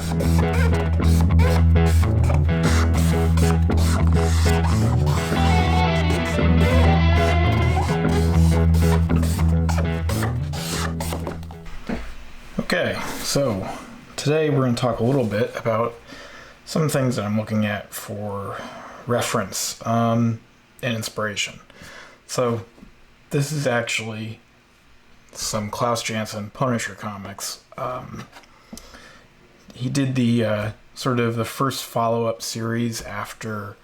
Okay, so today we're going to talk a little bit about some things that I'm looking at for reference and inspiration. So this is actually some Klaus Janson Punisher comics. He did the sort of the first follow-up series after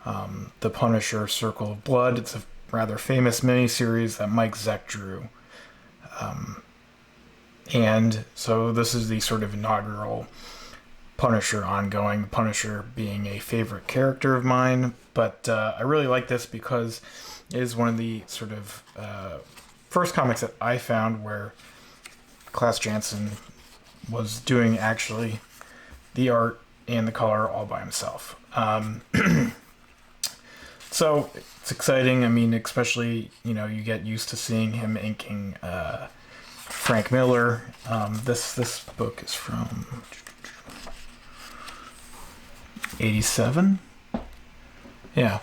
the Punisher Circle of Blood. It's a rather famous miniseries that Mike Zeck drew. And so this is the sort of inaugural Punisher ongoing, Punisher being a favorite character of mine. But I really like this because it is one of the sort of first comics that I found where Klaus Janson was doing actually the art and the color all by himself. So it's exciting. I mean, especially, you get used to seeing him inking Frank Miller. This book is from 87. Yeah.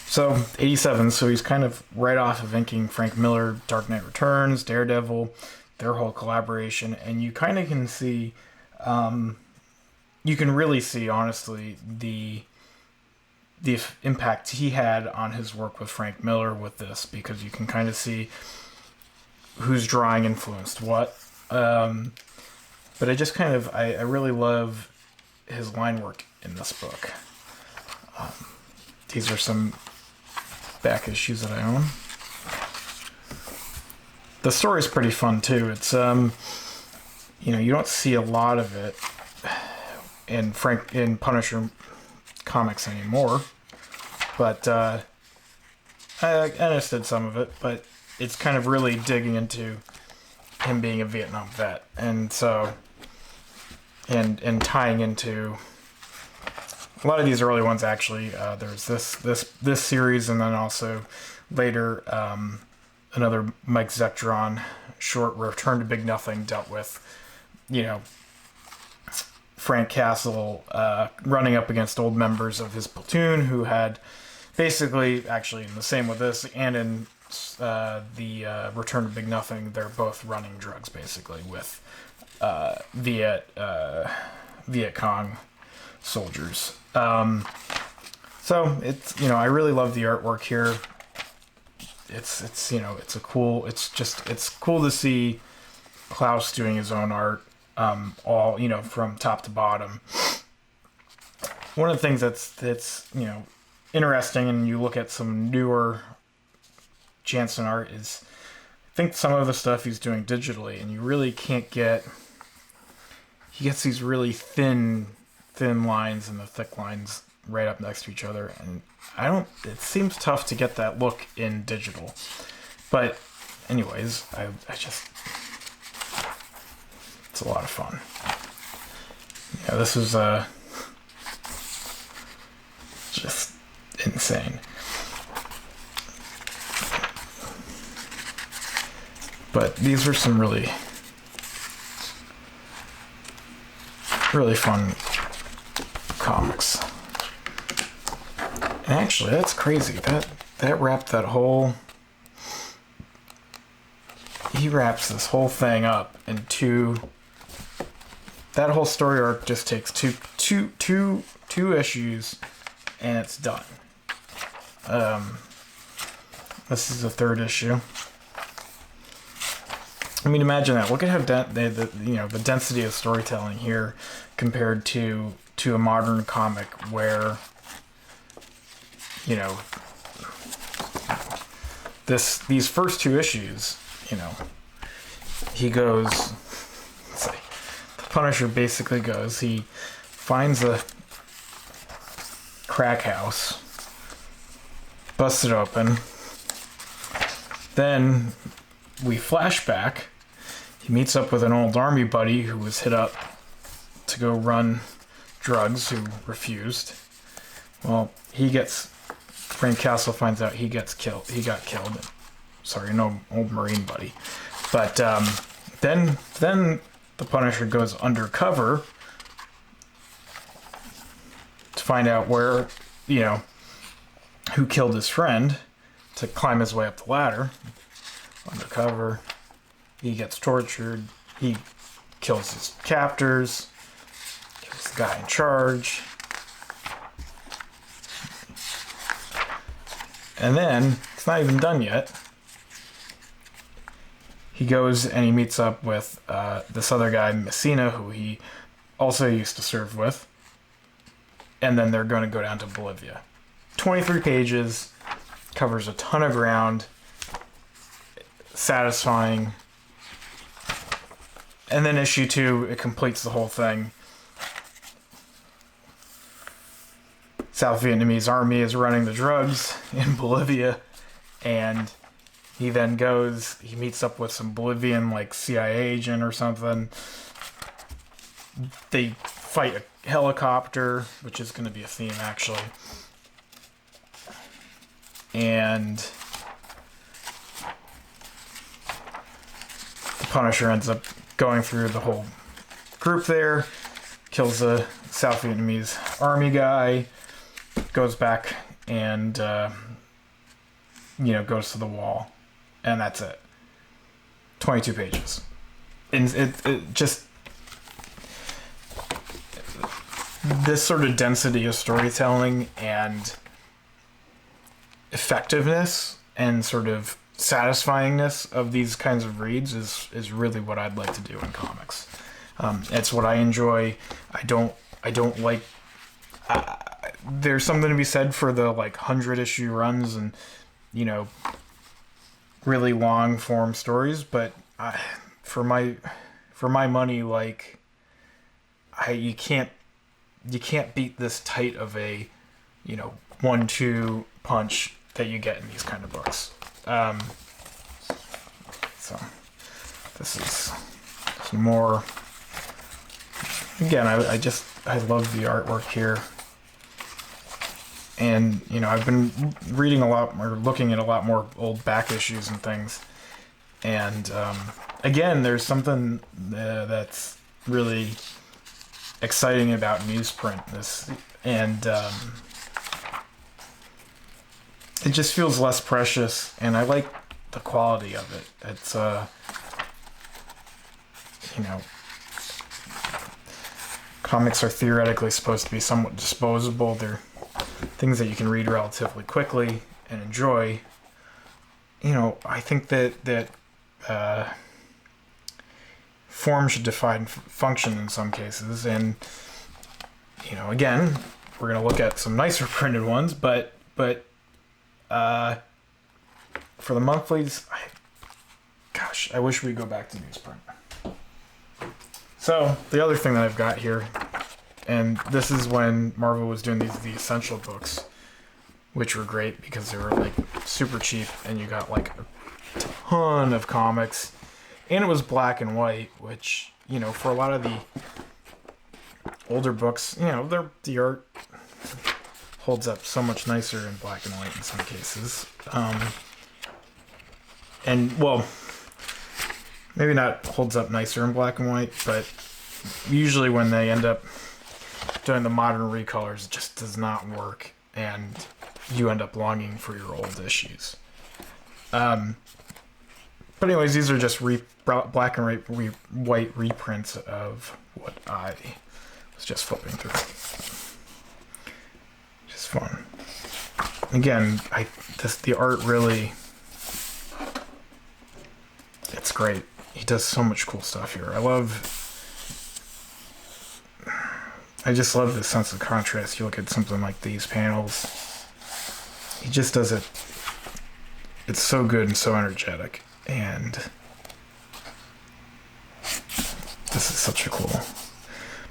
So 87. So he's kind of right off of inking Frank Miller, Dark Knight Returns, Daredevil, their whole collaboration, and you kind of can see, you can really see, honestly, the impact he had on his work with Frank Miller with this, because you can kind of see who's drawing influenced what. But I just kind of, I really love his line work in this book. These are some back issues that I own. The story's pretty fun too. It's, you don't see a lot of it in Punisher comics anymore, but I understood some of it, but it's kind of really digging into him being a Vietnam vet, and so and tying into a lot of these early ones. Actually, there's this series, and then also later another Mike Zeck drawn short, Return to Big Nothing, dealt with Frank Castle running up against old members of his platoon who had basically, actually in the same with this and in the Return to Big Nothing, they're both running drugs basically with Viet Cong soldiers. So it's, I really love the artwork here. It's cool to see Klaus doing his own art, all, from top to bottom. One of the things that's interesting, and you look at some newer Janson art, is I think some of the stuff he's doing digitally, and you really can't he gets these really thin lines and the thick lines right up next to each other, and it seems tough to get that look in digital. But anyways, it's a lot of fun. Yeah, this is just insane. But these were some really fun comics. And actually, that's crazy. That wrapped that whole... He wraps this whole thing up in that whole story arc just takes two issues, and it's done. This is the third issue. I mean, imagine that. Look at how the density of storytelling here compared to a modern comic where these first two issues, he goes, the Punisher basically goes, he finds a crack house, busts it open, then we flash back, he meets up with an old army buddy who was hit up to go run drugs, who refused. Well, Frank Castle finds out he got killed. Sorry, no old Marine buddy. But then the Punisher goes undercover find out where, who killed his friend, to climb his way up the ladder. Undercover. He gets tortured. He kills his captors. Kills the guy in charge. And then, it's not even done yet. He goes and he meets up with this other guy, Messina, who he also used to serve with. And then they're going to go down to Bolivia. 23 pages, covers a ton of ground, satisfying. And then issue 2, it completes the whole thing. South Vietnamese army is running the drugs in Bolivia, and he then goes, he meets up with some Bolivian, like, CIA agent or something. They fight a helicopter, which is going to be a theme, actually. And the Punisher ends up going through the whole group there, kills the South Vietnamese army guy, goes back and, goes to the wall. And that's it. 22 pages. And it just... This sort of density of storytelling and effectiveness and sort of satisfyingness of these kinds of reads is really what I'd like to do in comics. It's what I enjoy. I don't like... there's something to be said for the, 100-issue runs and, really long form stories, but for my money, you can't beat this tight of a 1-2 punch that you get in these kind of books. So this is some more. Again, I love the artwork here. And, I've been reading a lot more, looking at a lot more old back issues and things. And, again, there's something that's really exciting about newsprint. It just feels less precious, and I like the quality of it. It's, comics are theoretically supposed to be somewhat disposable. They're things that you can read relatively quickly and enjoy. I think that form should define function in some cases. And, again, we're going to look at some nicer printed ones, but for the monthlies, I wish we'd go back to newsprint. So, the other thing that I've got here, and this is when Marvel was doing the Essential books, which were great because they were, super cheap, and you got, a ton of comics. And it was black and white, which, for a lot of the older books, the art holds up so much nicer in black and white in some cases. And, well, maybe not holds up nicer in black and white, but usually when they end up doing the modern recolors, it just does not work, and you end up longing for your old issues. But anyways, these are just black and white reprints of what I was just flipping through. Just fun. Again, the art really, it's great. He does so much cool stuff here. I just love the sense of contrast. You look at something like these panels, he just does it. It's so good and so energetic. And this is such a cool.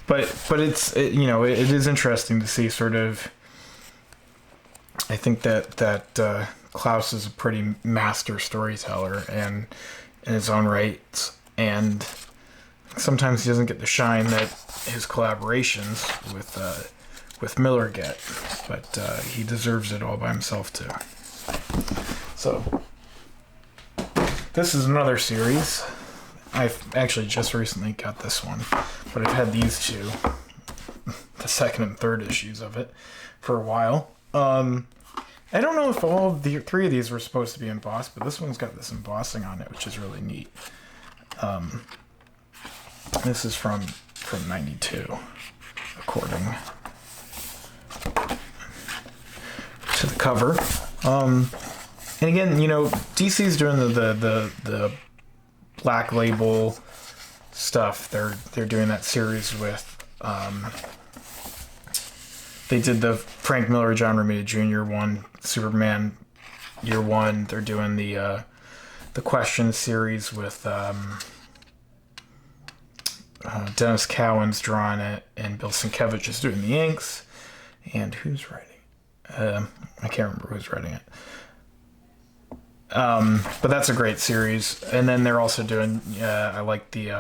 But it is interesting to see sort of. I think that Klaus is a pretty master storyteller and in his own right, and sometimes he doesn't get the shine that his collaborations with Miller get, but he deserves it all by himself too. So this is another series. I've actually just recently got this one, but I've had these two the second and third issues of it for a while. I don't know if all of the three of these were supposed to be embossed, but this one's got this embossing on it, which is really neat. This is from 92, according to the cover. And again, you know, DC's doing the Black Label stuff. They're doing that series with they did the Frank Miller, John Romita Jr. one, Superman Year One. They're doing the Question series with Dennis Cowan's drawing it, and Bill Sienkiewicz is doing the inks. And who's writing? I can't remember who's writing it. But that's a great series. And then they're also doing, I like the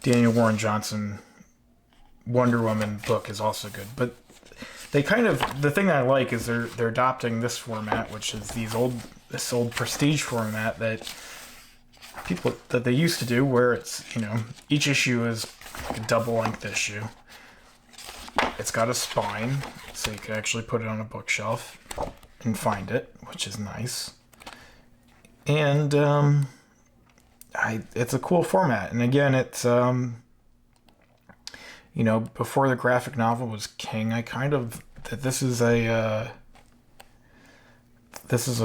Daniel Warren Johnson Wonder Woman book is also good. But they kind of, the thing I like is they're adopting this format, which is this old prestige format that they used to do, where it's, you know, each issue is like a double length issue. It's got a spine, so you can actually put it on a bookshelf and find it, which is nice. And it's a cool format. And again, it's you know, before the graphic novel was king, I kind of this is a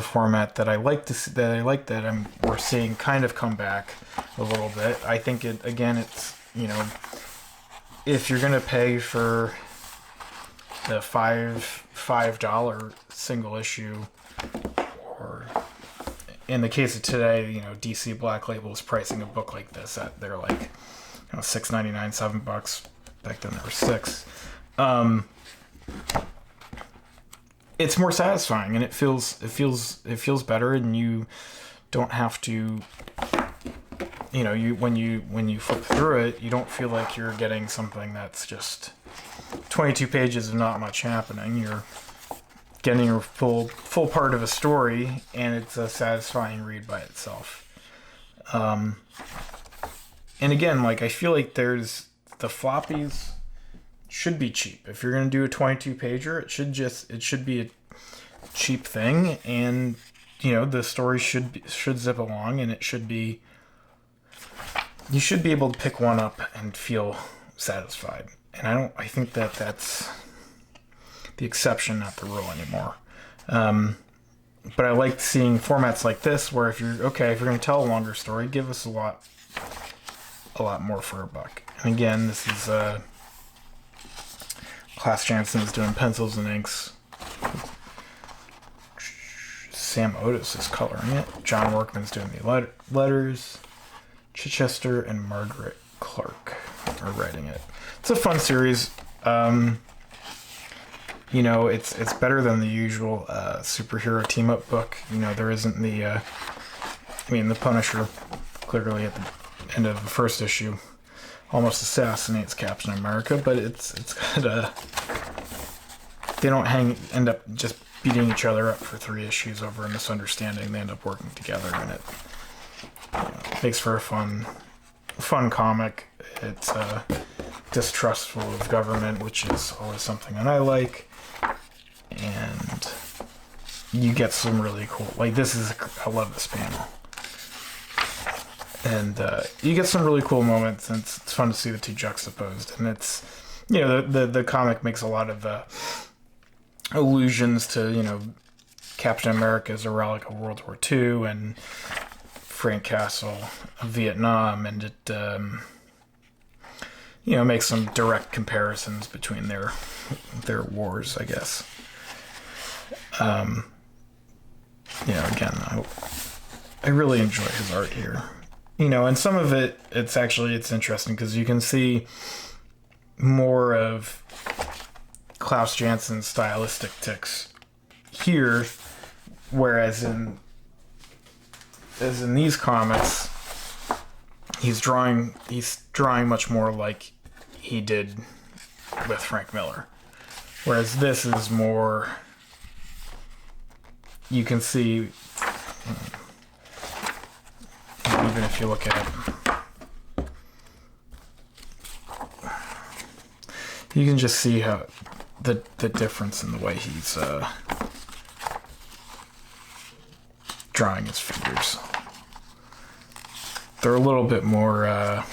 format that I like to see, that we're seeing kind of come back a little bit. I think it's, you know, if you're gonna pay for the $5 single issue, or in the case of today, you know, DC Black Label is pricing a book like this at, they're like, you know, $6.99, $7. Back then there were $6. It's more satisfying, and it feels better, and you don't have to, you know, when you flip through it, you don't feel like you're getting something that's just 22 pages of not much happening. You're getting your full part of a story, and it's a satisfying read by itself. And again, like, I feel like there's the floppies should be cheap. If you're going to do a 22 pager, it should be a cheap thing, and, you know, the story should zip along, and you should be able to pick one up and feel satisfied. And I think that's the exception, not the rule anymore. But I like seeing formats like this, where if you're going to tell a longer story, give us a lot more for a buck. And again, this is Klaus Janson is doing pencils and inks. Sam Otis is coloring it. John Workman's doing the letters. Chichester and Margaret Clark are writing it. It's a fun series. You know, it's better than the usual superhero team-up book. You know, there isn't the Punisher clearly at the end of the first issue almost assassinates Captain America, but it's got they don't end up just beating each other up for 3 issues over a misunderstanding. They end up working together, and it, you know, makes for a fun comic. It's distrustful of government, which is always something that I like, and you get some really cool, like, I love this panel. And you get some really cool moments, and it's fun to see the two juxtaposed. And it's, you know, the comic makes a lot of allusions to, you know, Captain America as a relic of World War II, and Frank Castle of Vietnam, and it, you know, makes some direct comparisons between their wars, I guess. You know, again, I really enjoy his art here. You know, and some of it's interesting because you can see more of Klaus Janson's stylistic tics here, whereas in these comics, he's drawing much more like he did with Frank Miller. Whereas this is more, you can see, even if you look at you can just see how the difference in the way he's drawing his figures. They're a little bit more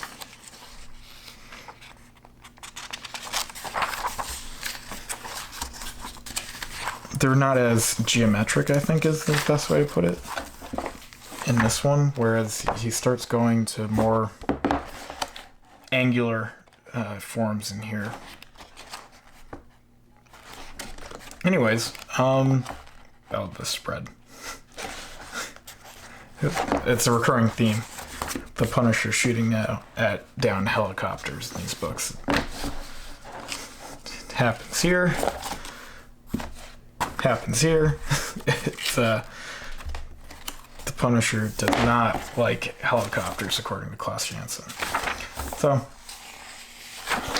they're not as geometric, I think is the best way to put it, in this one, whereas he starts going to more angular forms in here. Anyways, oh, the spread. It's a recurring theme. The Punisher shooting down helicopters in these books. It happens here. Happens here. It's the Punisher does not like helicopters, according to Klaus Janson. So,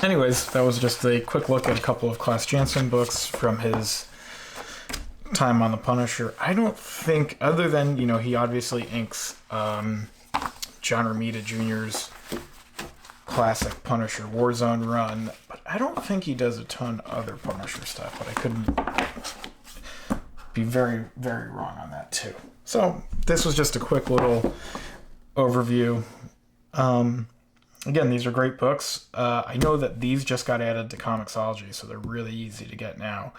anyways, that was just a quick look at a couple of Klaus Janson books from his time on the Punisher. I don't think, other than, you know, he obviously inks John Romita Jr.'s classic Punisher Warzone run, but I don't think he does a ton of other Punisher stuff, but I couldn't be very, very wrong on that too. So this was just a quick little overview. Again, these are great books. I know that these just got added to comiXology, so they're really easy to get now.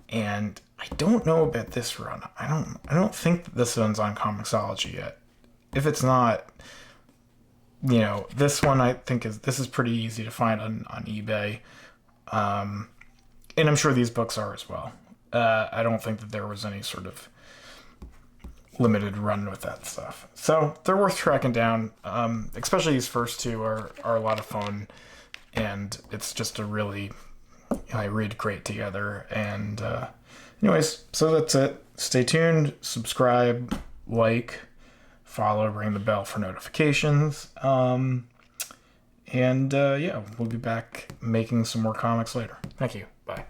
And I don't know about this run. I don't think that this one's on comiXology yet. If it's not, you know, this one I think this is pretty easy to find on eBay. And I'm sure these books are as well. I don't think that there was any sort of limited run with that stuff. So they're worth tracking down. Especially these first two are a lot of fun, and it's just a really, I read great together. And anyways, so that's it. Stay tuned, subscribe, like, follow, ring the bell for notifications. Yeah, we'll be back making some more comics later. Thank you. Bye.